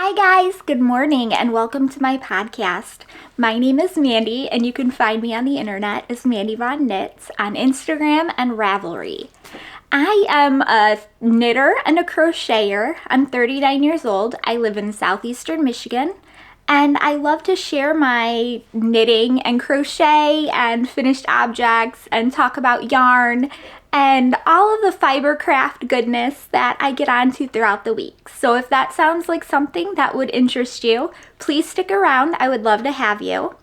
Hi guys, good morning and welcome to my podcast. My name is Mandy and you can find me on the internet as Mandy Von Knits on Instagram and Ravelry. I am a knitter and a crocheter. I'm 39 years old. I live in southeastern Michigan and I love to share my knitting and crochet and finished objects and talk about yarn and all of the fiber craft goodness that I get onto throughout the week. So if that sounds like something that would interest you, please stick around. I would love to have you.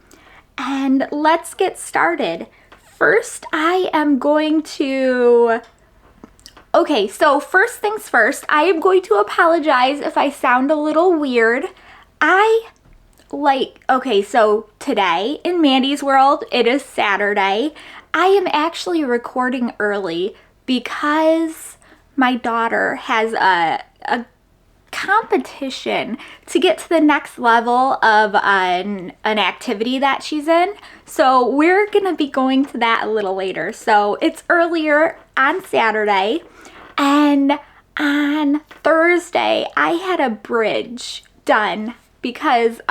And let's get started. First, I am going to... Okay, so first things first, I am going to apologize if I sound a little weird. So today in Mandy's world, it is Saturday. I am actually recording early because my daughter has a competition to get to the next level of an activity that she's in. So we're going to be going to that a little later. So it's earlier on Saturday, and on Thursday I had a bridge done because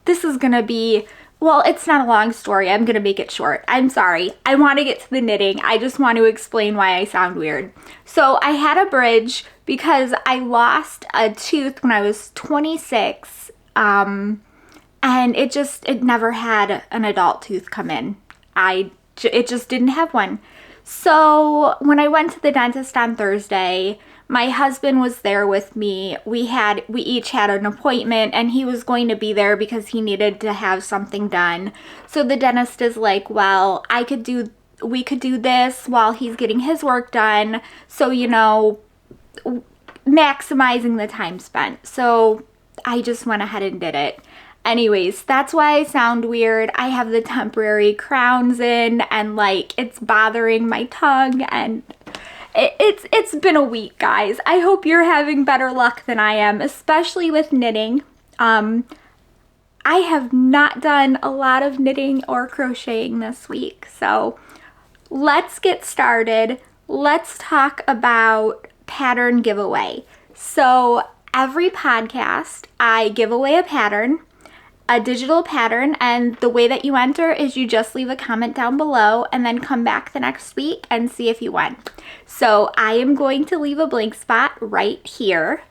this is going to be... Well, it's not a long story. I'm going to make it short. I'm sorry. I want to get to the knitting. I just want to explain why I sound weird. So I had a bridge because I lost a tooth when I was 26. And it never had an adult tooth come in. It just didn't have one. So when I went to the dentist on Thursday, my husband was there with me. We each had an appointment and he was going to be there because he needed to have something done. So the dentist is like, well, we could do this while he's getting his work done. So, maximizing the time spent. So I just went ahead and did it. Anyways, that's why I sound weird. I have the temporary crowns in and it's bothering my tongue, and it's been a week, guys. I hope you're having better luck than I am, especially with knitting. I have not done a lot of knitting or crocheting this week. So let's get started. Let's talk about pattern giveaway. So every podcast, I give away a pattern, a digital pattern, and the way that you enter is you just leave a comment down below and then come back the next week and see if you won. So I am going to leave a blank spot right here.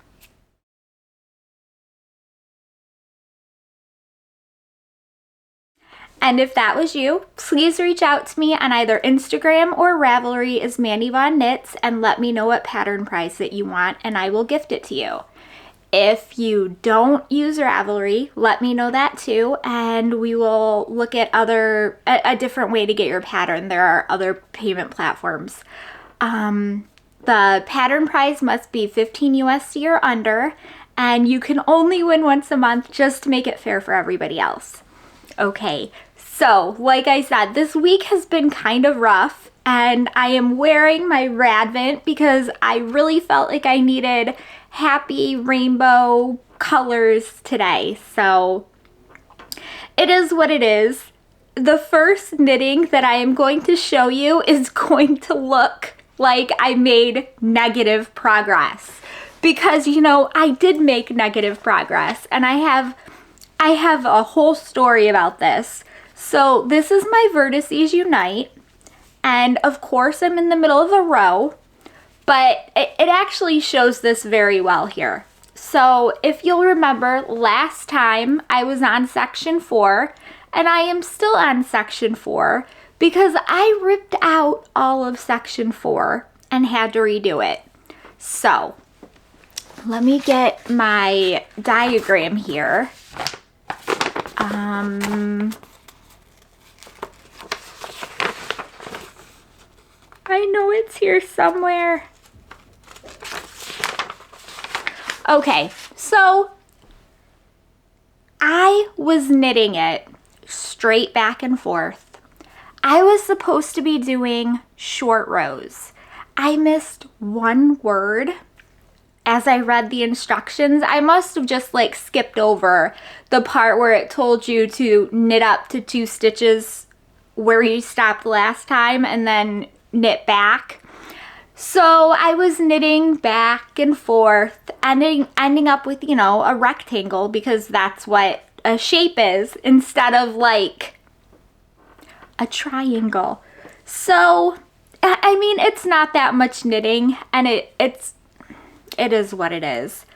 And if that was you, please reach out to me on either Instagram or Ravelry as Mandy Von Knits and let me know what pattern prize that you want and I will gift it to you. If you don't use Ravelry, let me know that too, and we will look at a different way to get your pattern. There are other payment platforms. The pattern prize must be 15 USD or under, and you can only win once a month just to make it fair for everybody else. Okay, so like I said, this week has been kind of rough, and I am wearing my Radvent because I really felt like I needed happy rainbow colors today. So it is what it is. The first knitting that I am going to show you is going to look like I made negative progress because I did make negative progress, and I have a whole story about this. So this is my Vertices Unite, and of course I'm in the middle of a row, but it actually shows this very well here. So if you'll remember, last time I was on section 4, and I am still on section 4 because I ripped out all of section 4 and had to redo it. So let me get my diagram here. I know it's here somewhere. Okay, so I was knitting it straight back and forth. I was supposed to be doing short rows. I missed one word as I read the instructions. I must have just skipped over the part where it told you to knit up to 2 stitches where you stopped last time and then knit back. So I was knitting back and forth, ending up with, you know, a rectangle because that's what a shape is instead of like a triangle. So, I mean, it's not that much knitting, and it is what it is.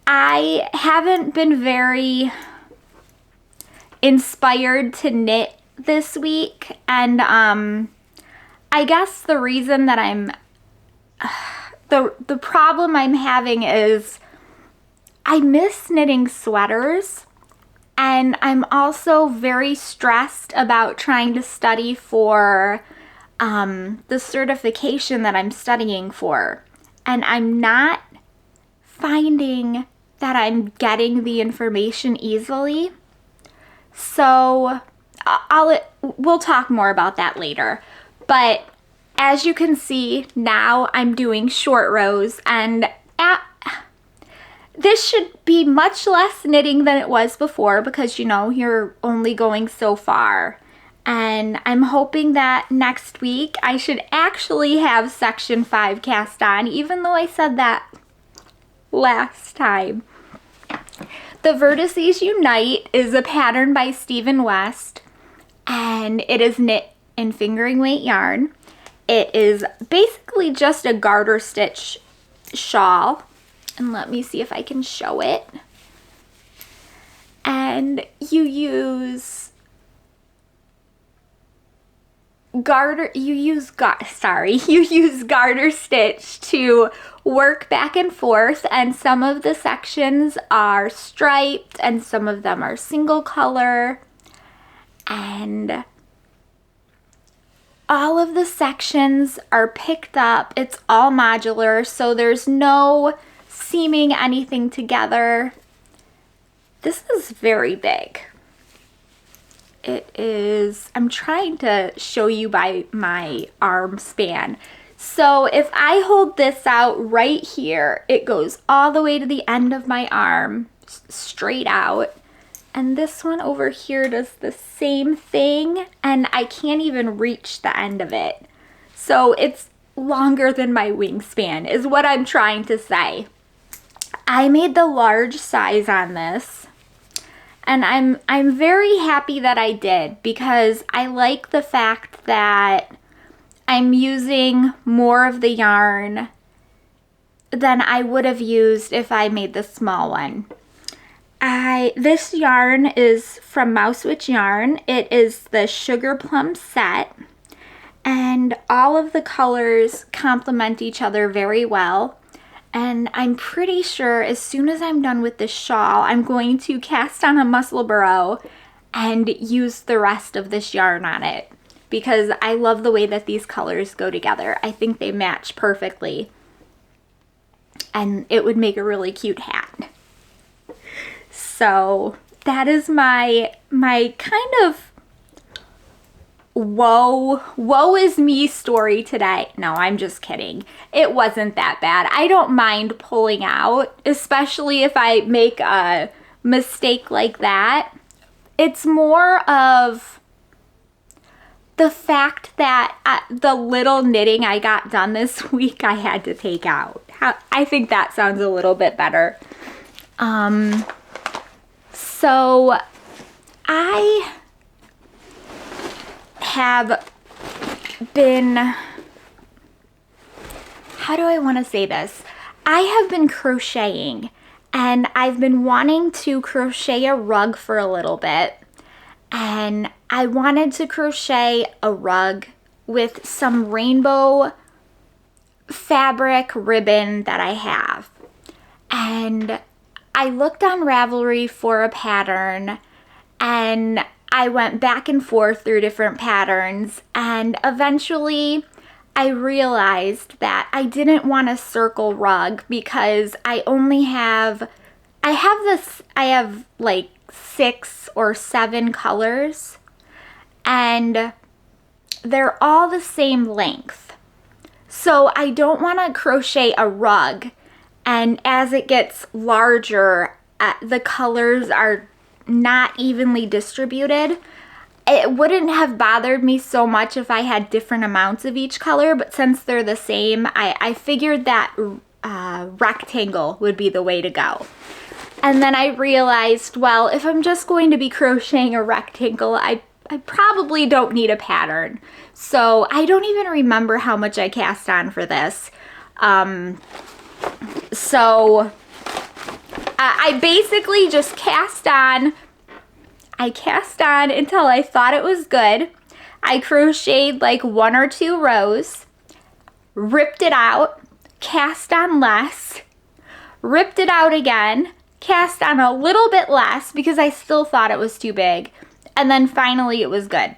I haven't been very inspired to knit this week, and I guess the reason that I'm the problem I'm having is I miss knitting sweaters, and I'm also very stressed about trying to study for the certification that I'm studying for, and I'm not finding that I'm getting the information easily. So we'll talk more about that later. But as you can see, now I'm doing short rows, and this should be much less knitting than it was before because, you know, you're only going so far. And I'm hoping that next week I should actually have section 5 cast on, even though I said that last time. The Vertices Unite is a pattern by Stephen West, and it is knit in fingering weight yarn. It is basically just a garter stitch shawl, and let me see if I can show it. And you use garter stitch to work back and forth, and some of the sections are striped and some of them are single color, and all of the sections are picked up. It's all modular, so there's no seaming anything together. This is very big. It is, I'm trying to show you by my arm span. So if I hold this out right here, it goes all the way to the end of my arm, straight out. And this one over here does the same thing, and I can't even reach the end of it. So it's longer than my wingspan, is what I'm trying to say. I made the large size on this, and I'm very happy that I did, because I like the fact that I'm using more of the yarn than I would have used if I made the small one. This yarn is from Mouse Witch Yarn. It is the Sugar Plum set, and all of the colors complement each other very well. And I'm pretty sure as soon as I'm done with this shawl, I'm going to cast on a muscle burrow and use the rest of this yarn on it, because I love the way that these colors go together. I think they match perfectly, and it would make a really cute hat. So that is my kind of woe is me story today. No, I'm just kidding. It wasn't that bad. I don't mind pulling out, especially if I make a mistake like that. It's more of the fact that the little knitting I got done this week I had to take out. I think that sounds a little bit better. So I have been, how do I want to say this? I have been crocheting, and I've been wanting to crochet a rug for a little bit, and I wanted to crochet a rug with some rainbow fabric ribbon that I have. And I looked on Ravelry for a pattern, and I went back and forth through different patterns, and eventually I realized that I didn't want a circle rug because I have like 6 or 7 colors, and they're all the same length. So I don't want to crochet a rug, and as it gets larger, the colors are not evenly distributed. it wouldn't have bothered me so much if I had different amounts of each color, but since they're the same, I figured that rectangle would be the way to go. And then I realized, well, if I'm just going to be crocheting a rectangle, I probably don't need a pattern. So I don't even remember how much I cast on for this. So I basically just cast on. I cast on until I thought it was good. I crocheted like 1 or 2 rows, ripped it out, cast on less, ripped it out again, cast on a little bit less because I still thought it was too big, and then finally it was good.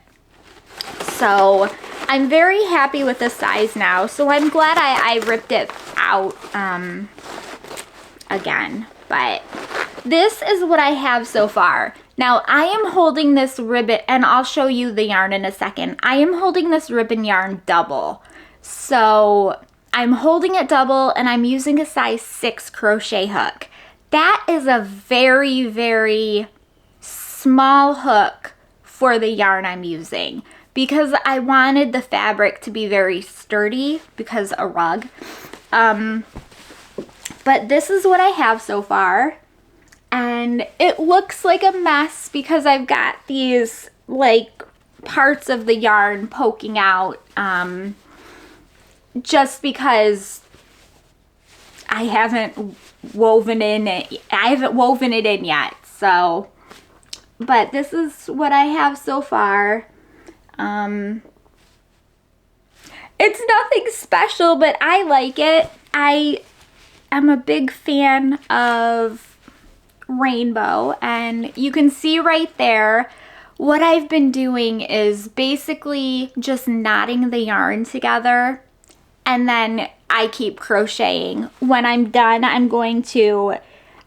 So I'm very happy with the size now, so I'm glad I ripped it out again. But this is what I have so far. Now I am holding this ribbon, and I'll show you the yarn in a second. I am holding this ribbon yarn double. So I'm holding it double, and I'm using a size 6 crochet hook. That is a very, very small hook for the yarn I'm using because I wanted the fabric to be very sturdy because a rug. But this is what I have so far. And it looks like a mess because I've got these like parts of the yarn poking out just because I haven't woven it in yet. So, but this is what I have so far. It's nothing special, but I like it. I am a big fan of rainbow, and you can see right there what I've been doing is basically just knotting the yarn together, and then I keep crocheting. When I'm done, I'm going to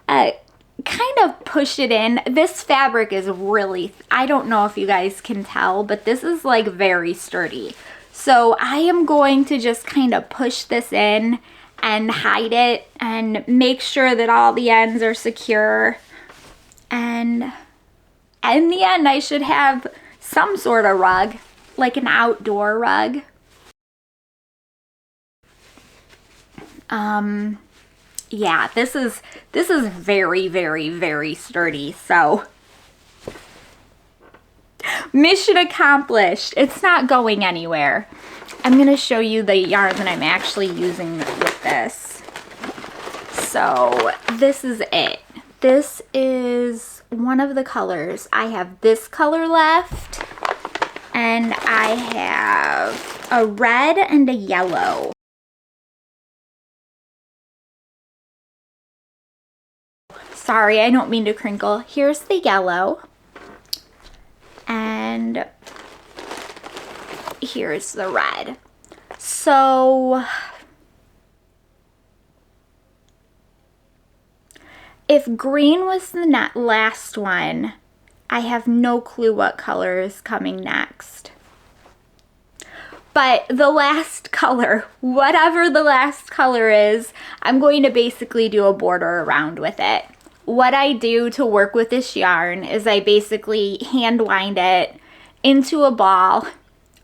kind of push it in. This fabric is really, I don't know if you guys can tell, but this is like very sturdy. So I am going to just kind of push this in and hide it and make sure that all the ends are secure. And in the end, I should have some sort of rug, like an outdoor rug. Yeah, this is very, very, very sturdy. So mission accomplished. It's not going anywhere. I'm going to show you the yarn that I'm actually using with this. So this is it. This is one of the colors. I have this color left, and I have a red and a yellow. Sorry, I don't mean to crinkle. Here's the yellow, and here's the red. So if green was the last one, I have no clue what color is coming next. But the last color, whatever the last color is, I'm going to basically do a border around with it. What I do to work with this yarn is I basically hand wind it into a ball,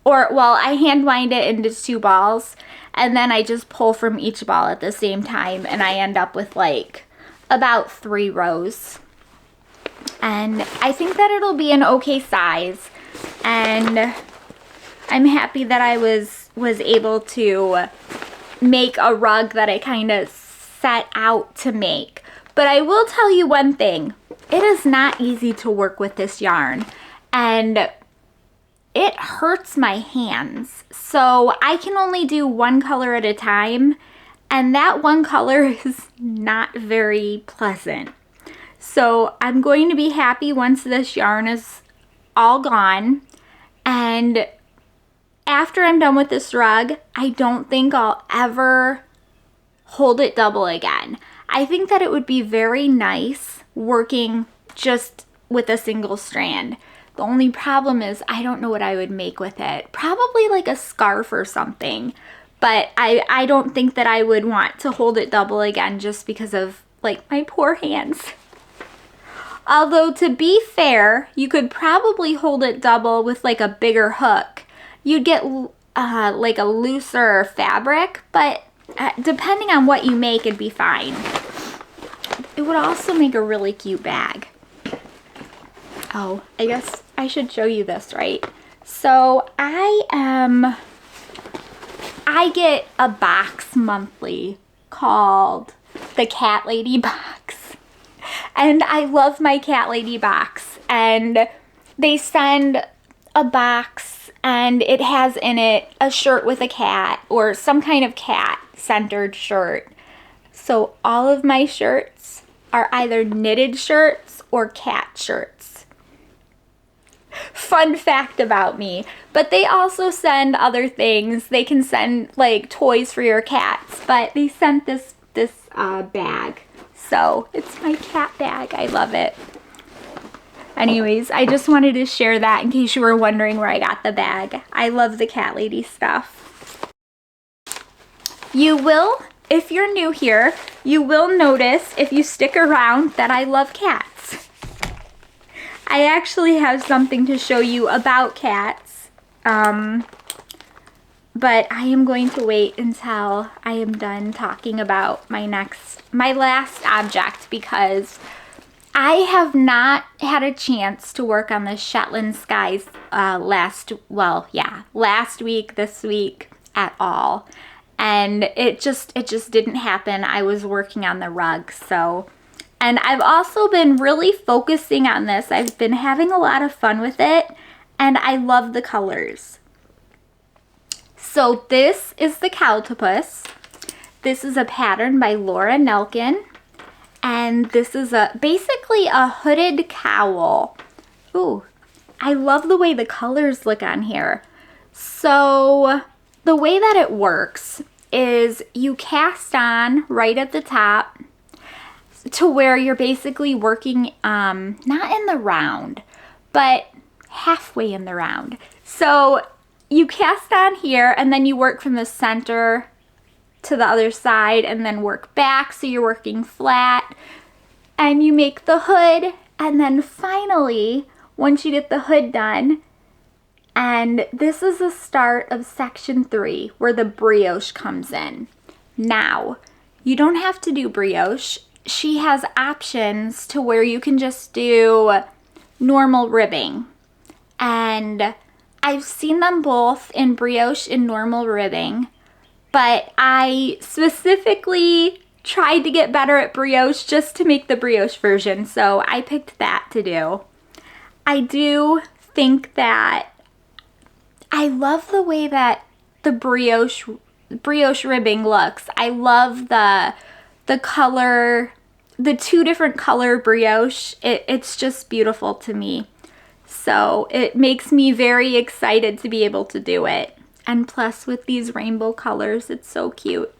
or well, I hand wind it into 2 balls, and then I just pull from each ball at the same time, and I end up with like about 3 rows. And I think that it'll be an okay size, and I'm happy that I was able to make a rug that I kind of set out to make. But I will tell you one thing, it is not easy to work with this yarn, and it hurts my hands. So I can only do one color at a time, and that one color is not very pleasant. So I'm going to be happy once this yarn is all gone, and after I'm done with this rug, I don't think I'll ever hold it double again. I think that it would be very nice working just with a single strand. The only problem is I don't know what I would make with it. Probably like a scarf or something. But I don't think that I would want to hold it double again just because of like my poor hands. Although to be fair, you could probably hold it double with like a bigger hook. You'd get like a looser fabric, but depending on what you make, it'd be fine. It would also make a really cute bag. Oh, I guess I should show you this, right? So I get a box monthly called the Cat Lady box. And I love my Cat Lady box. And they send a box and it has in it a shirt with a cat or some kind of cat centered shirt. So all of my shirts are either knitted shirts or cat shirts. Fun fact about me. But they also send other things. They can send like toys for your cats, but they sent this bag. So it's my cat bag. I love it. Anyways, I just wanted to share that in case you were wondering where I got the bag. I love the Cat Lady stuff. You will, if you're new here, you will notice if you stick around that I love cats. I actually have something to show you about cats, but I am going to wait until I am done talking about my last object, because I have not had a chance to work on the Shetland Skies last week, this week at all. And it just didn't happen. I was working on the rug, so. And I've also been really focusing on this. I've been having a lot of fun with it, and I love the colors. So this is the Cowltopus. This is a pattern by Laura Nelkin. And this is basically a hooded cowl. Ooh, I love the way the colors look on here. So the way that it works is you cast on right at the top to where you're basically working, not in the round, but halfway in the round. So you cast on here and then you work from the center to the other side and then work back, so you're working flat, and you make the hood, and then finally, once you get the hood done, and this is the start of section 3 where the brioche comes in. Now, you don't have to do brioche. She has options to where you can just do normal ribbing, and I've seen them both in brioche and normal ribbing. But I specifically tried to get better at brioche just to make the brioche version, so I picked that to do. I do think that I love the way that the brioche ribbing looks. I love the color, the 2 different color brioche. It's just beautiful to me. So it makes me very excited to be able to do it. And plus with these rainbow colors, it's so cute.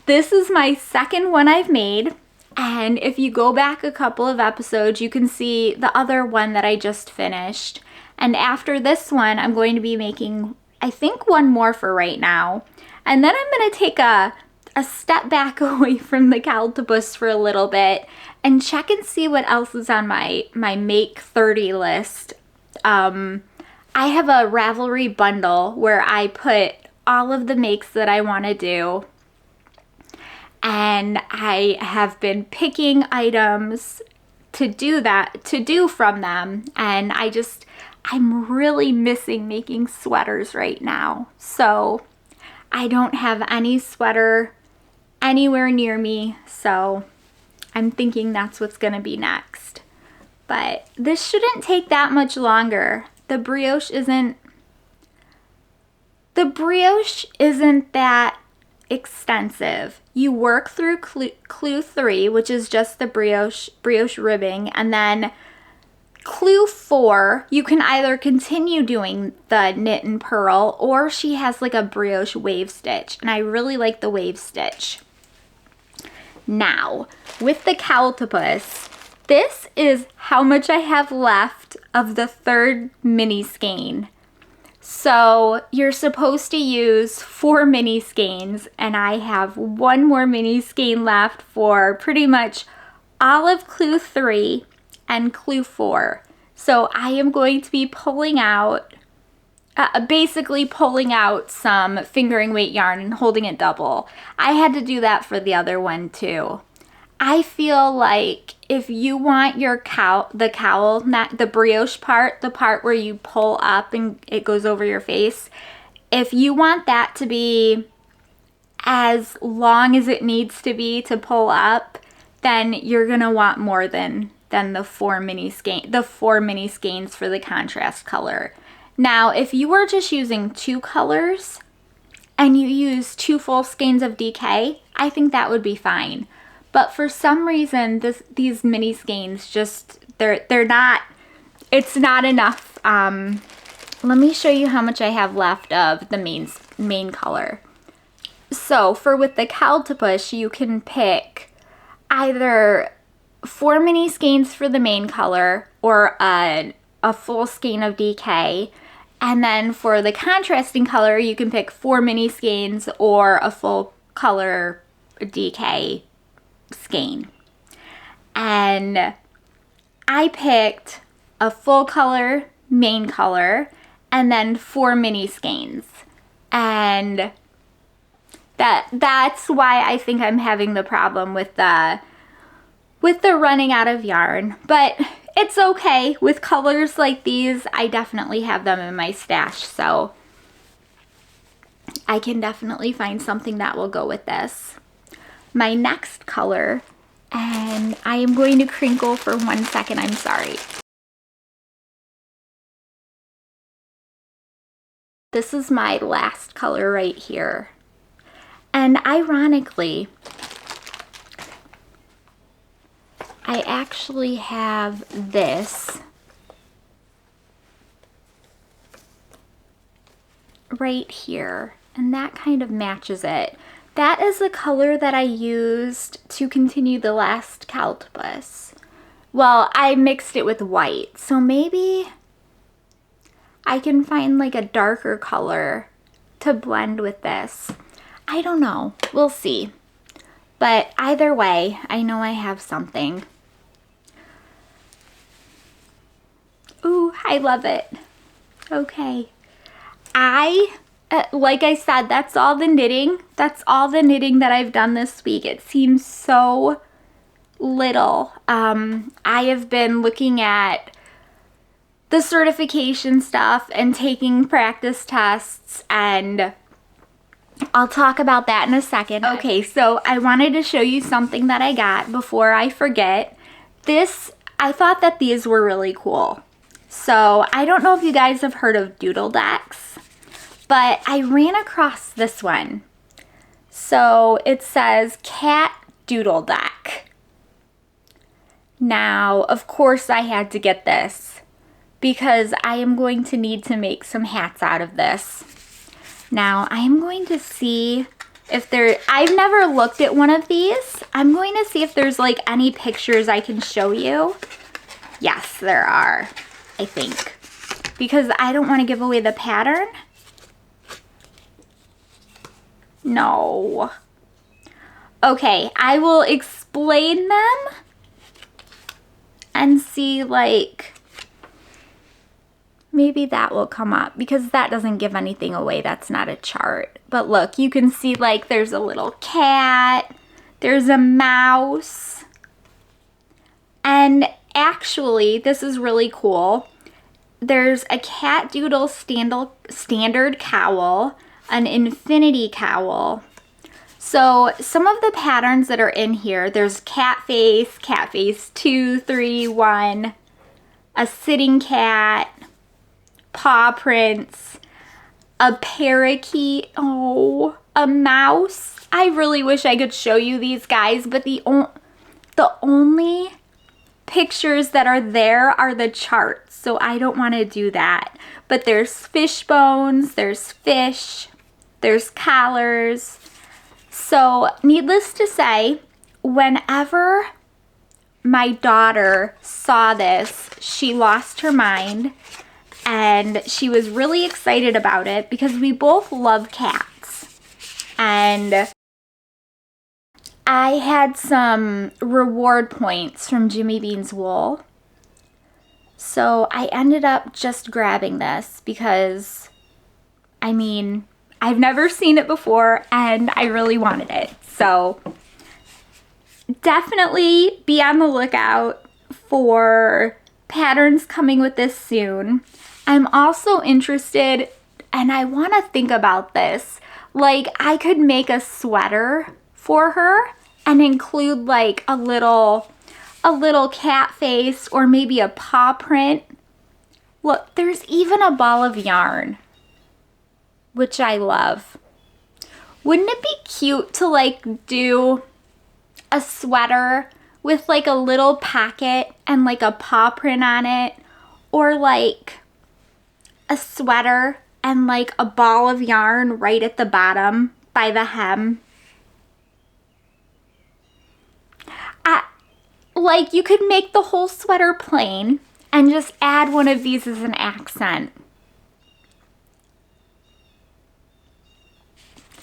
This is my second one I've made. And if you go back a couple of episodes, you can see the other one that I just finished. And after this one, I'm going to be making, I think, one more for right now. And then I'm going to take a step back away from the Cowltopus for a little bit and check and see what else is on my Make 30 list. I have a Ravelry bundle where I put all of the makes that I want to do. And I have been picking items to do from them. And I'm really missing making sweaters right now. So I don't have any sweater anywhere near me. So I'm thinking that's what's going to be next. But this shouldn't take that much longer. The brioche isn't that extensive. You work through clue 3, which is just the brioche ribbing, and then clue 4, you can either continue doing the knit and purl, or she has like a brioche wave stitch, and I really like the wave stitch. Now, with the Cowltopus, this is how much I have left of the 3rd mini skein. So you're supposed to use 4 mini skeins, and I have 1 more mini skein left for pretty much all of clue 3, and clue 4. So I am going to be pulling out, basically pulling out some fingering weight yarn and holding it double. I had to do that for the other one too. I feel like if you want your the cowl, not the brioche part, the part where you pull up and it goes over your face, if you want that to be as long as it needs to be to pull up, then you're gonna want more than the 4 mini skeins for the contrast color. Now, if you were just using 2 colors and you use 2 full skeins of DK, I think that would be fine. But for some reason, these mini skeins just, they're not, it's not enough. Let me show you how much I have left of the main color. So with the Cowltopus, you can pick either 4 mini skeins for the main color or a full skein of DK. And then for the contrasting color, you can pick 4 mini skeins or a full color DK skein. And I picked a full color main color and then 4 mini skeins. And that's why I think I'm having the problem with the running out of yarn. But it's okay. With colors like these, I definitely have them in my stash, so I can definitely find something that will go with this. My next color, and I am going to crinkle for 1 second, I'm sorry. This is my last color right here. And ironically, I actually have this right here, and that kind of matches it. That is the color that I used to continue the last Cowltopus. Well, I mixed it with white, so maybe I can find like a darker color to blend with this. I don't know. We'll see. But either way, I know I have something. Ooh, I love it. Okay. Like I said, that's all the knitting. That's all the knitting that I've done this week. It seems so little. I have been looking at the certification stuff and taking practice tests, and I'll talk about that in a second. Okay, so I wanted to show you something that I got before I forget. I thought that these were really cool. So I don't know if you guys have heard of doodle decks, but I ran across this one. So it says Cat Doodle Deck. Now, of course I had to get this because I am going to need to make some hats out of this. Now, I am going to see if I've never looked at one of these. I'm going to see if there's like any pictures I can show you. Yes, there are, I think. Because I don't want to give away the pattern. No. Okay, I will explain them and see, like, maybe that will come up because that doesn't give anything away. That's not a chart. But look, you can see like there's a little cat, there's a mouse, and actually this is really cool. There's a cat doodle standard cowl, an infinity cowl. So some of the patterns that are in here, there's cat face 2, 3, 1, a sitting cat, paw prints, a parakeet, oh, a mouse. I really wish I could show you these guys, but the only pictures that are there are the charts, so I don't want to do that. But there's fish bones, there's fish, there's collars. So needless to say, whenever my daughter saw this, she lost her mind. And she was really excited about it because we both love cats. And I had some reward points from Jimmy Bean's Wool. So I ended up just grabbing this because, I mean, I've never seen it before and I really wanted it. So definitely be on the lookout for patterns coming with this soon. I'm also interested, and I want to think about this, like I could make a sweater for her and include like a little cat face or maybe a paw print. Look, there's even a ball of yarn, which I love. Wouldn't it be cute to like do a sweater with like a little pocket and like a paw print on it, or like a sweater and like a ball of yarn right at the bottom by the hem? Like you could make the whole sweater plain and just add one of these as an accent.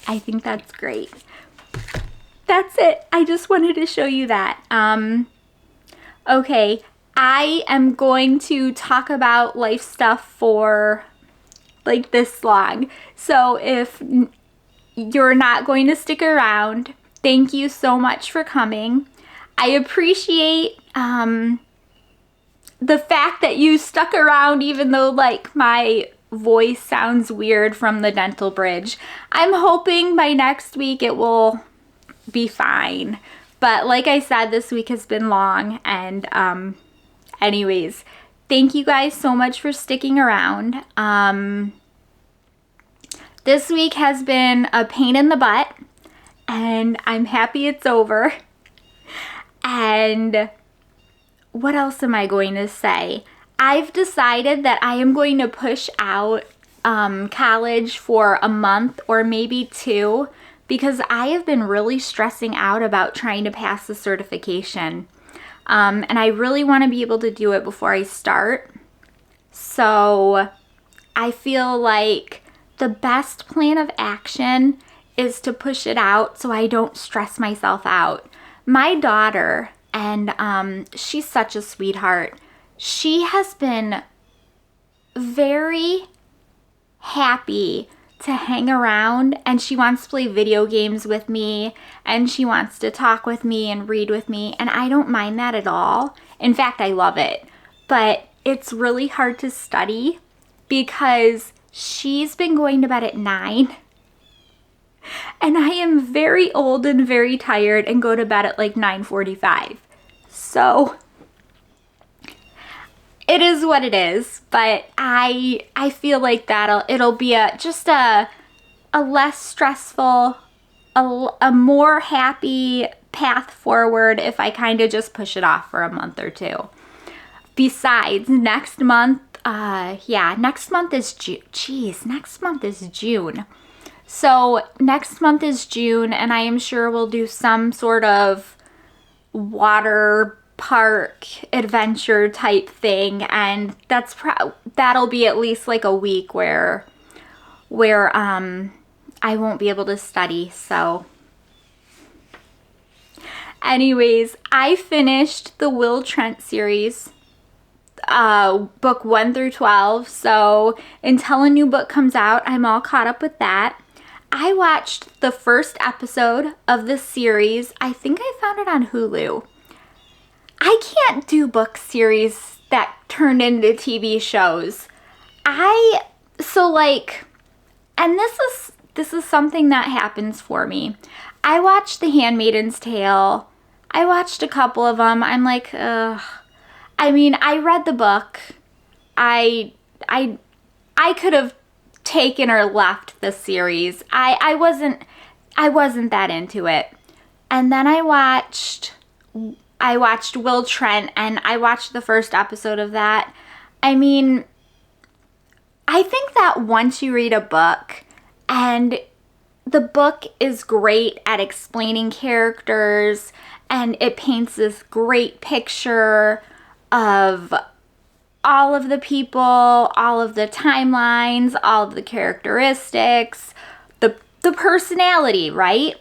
I think that's great. That's it. I just wanted to show you that. Okay, I am going to talk about life stuff for like this long. So if you're not going to stick around, thank you so much for coming. I appreciate the fact that you stuck around even though like my voice sounds weird from the dental bridge. I'm hoping by next week it will be fine. But like I said, this week has been long, and anyways, thank you guys so much for sticking around. This week has been a pain in the butt, and I'm happy it's over. And what else am I going to say? I've decided that I am going to push out college for a month or maybe 2, because I have been really stressing out about trying to pass the certification. And I really want to be able to do it before I start. So I feel like the best plan of action is to push it out so I don't stress myself out. My daughter, and she's such a sweetheart, she has been very happy to hang around, and she wants to play video games with me, and she wants to talk with me and read with me, and I don't mind that at all. In fact, I love it. But it's really hard to study because she's been going to bed at 9, and I am very old and very tired and go to bed at like 9:45. So it is what it is, but I feel like it'll be just a less stressful, a more happy path forward if I kind of just push it off for a month or 2. Besides, next month next month is next month is June. So next month is June, and I am sure we'll do some sort of water park adventure type thing, and that'll be at least like a week where I won't be able to study. So anyways, I finished the Will Trent series, book 1 through 12. So until a new book comes out, I'm all caught up with that. I watched the first episode of this series. I think I found it on Hulu. I can't do book series that turned into TV shows. And this is something that happens for me. I watched The Handmaid's Tale. I watched a couple of them. I'm like, ugh. I mean, I read the book. I could have taken or left the series. I wasn't that into it. And then I watched Will Trent, and I watched the first episode of that. I mean, I think that once you read a book, and the book is great at explaining characters, and it paints this great picture of all of the people, all of the timelines, all of the characteristics, the personality, right?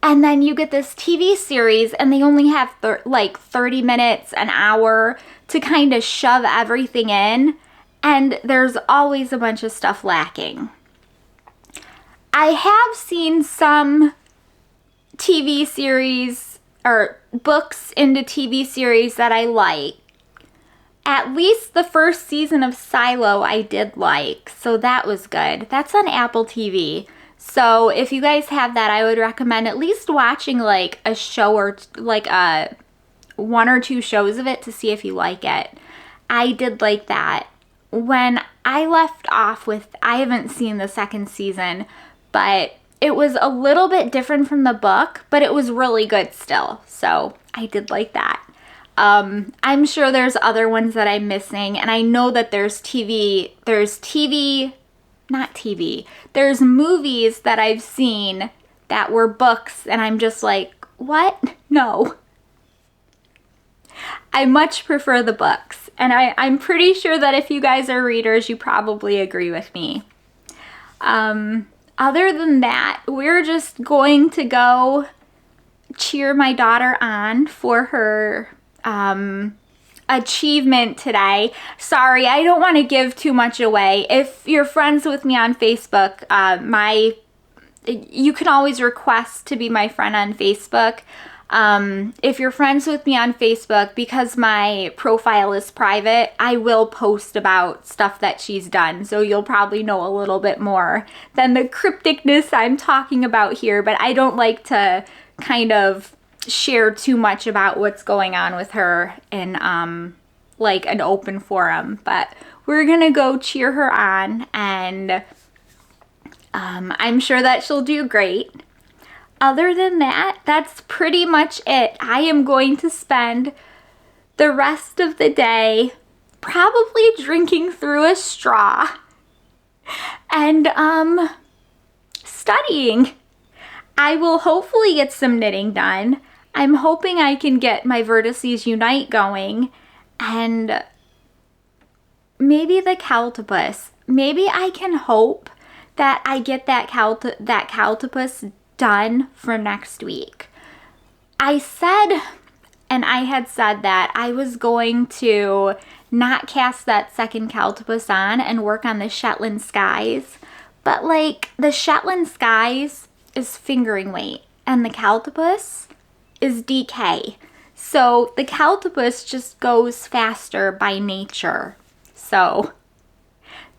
And then you get this TV series, and they only have 30 minutes, an hour to kind of shove everything in, and there's always a bunch of stuff lacking. I have seen some TV series or books into TV series that I like. At least the first season of Silo I did like, so that was good. That's on Apple TV. So if you guys have that, I would recommend at least watching like a show or like one or two shows of it to see if you like it. I did like that. When I left off with, I haven't seen the second season, but it was a little bit different from the book, but it was really good still. So I did like that. I'm sure there's other ones that I'm missing, and I know that there's movies that I've seen that were books, and I'm just like, what? No. I much prefer the books, and I'm pretty sure that if you guys are readers, you probably agree with me. Other than that, we're just going to go cheer my daughter on for her achievement today. Sorry, I don't want to give too much away. If you're friends with me on Facebook, you can always request to be my friend on Facebook. If you're friends with me on Facebook, because my profile is private, I will post about stuff that she's done. So you'll probably know a little bit more than the crypticness I'm talking about here, but I don't like to kind of share too much about what's going on with her in like an open forum. But we're gonna go cheer her on, and I'm sure that she'll do great. Other than that, that's pretty much it. I am going to spend the rest of the day probably drinking through a straw and studying. I will hopefully get some knitting done. I'm hoping I can get my Vertices Unite going, and maybe the Cowltopus. Maybe I can hope that I get that Cowltopus done for next week. I had said that I was going to not cast that second Cowltopus on and work on the Shetland Skies, but like the Shetland Skies is fingering weight and the Cowltopus is DK. So the Cowltopus just goes faster by nature. So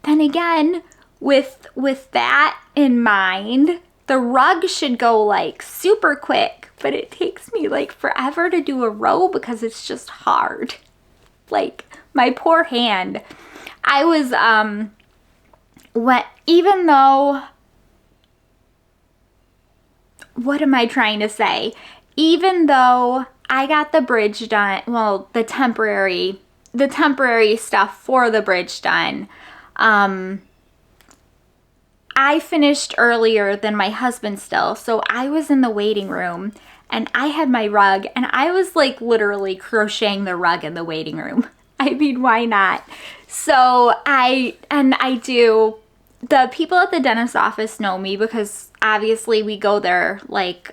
then again, with that in mind, the rug should go like super quick, but it takes me like forever to do a row because it's just hard. Like my poor hand. I was, even though, what am I trying to say? Even though I got the bridge done, well, the temporary stuff for the bridge done, I finished earlier than my husband still, so I was in the waiting room and I had my rug and I was like literally crocheting the rug in the waiting room. I mean, why not? So the people at the dentist's office know me because obviously we go there like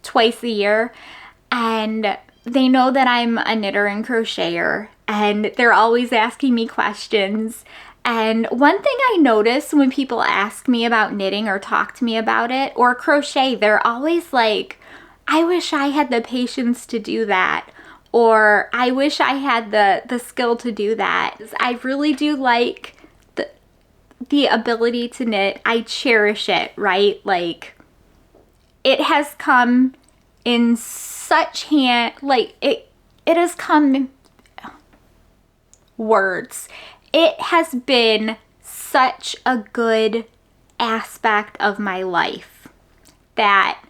twice a year, and they know that I'm a knitter and crocheter, and they're always asking me questions. And one thing I notice when people ask me about knitting or talk to me about it or crochet, they're always like, I wish I had the patience to do that, or I wish I had the skill to do that. I really do like the ability to knit. I cherish it, right? Like it has come in such it has come words. It has been such a good aspect of my life that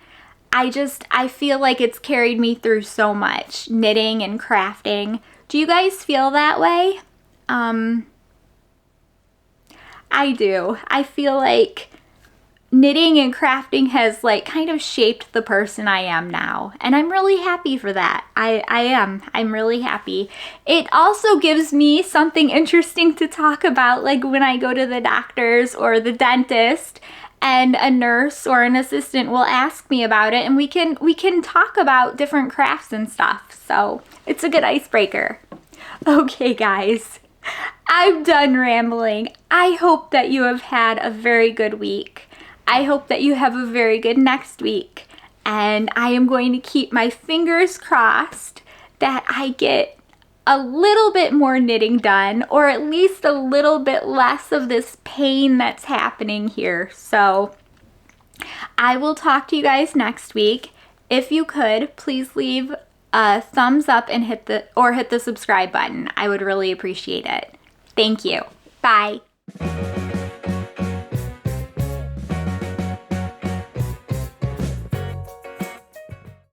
I feel like it's carried me through so much, knitting and crafting. Do you guys feel that way? I do. I feel like knitting and crafting has like kind of shaped the person I am now, and I'm really happy for that. I'm really happy. It also gives me something interesting to talk about, like when I go to the doctors or the dentist and a nurse or an assistant will ask me about it, and we can talk about different crafts and stuff. So it's a good icebreaker. Okay, guys, I'm done rambling. I hope that you have had a very good week. I hope that you have a very good next week. And I am going to keep my fingers crossed that I get a little bit more knitting done, or at least a little bit less of this pain that's happening here. So I will talk to you guys next week. If you could, please leave a thumbs up and hit the subscribe button. I would really appreciate it. Thank you. Bye.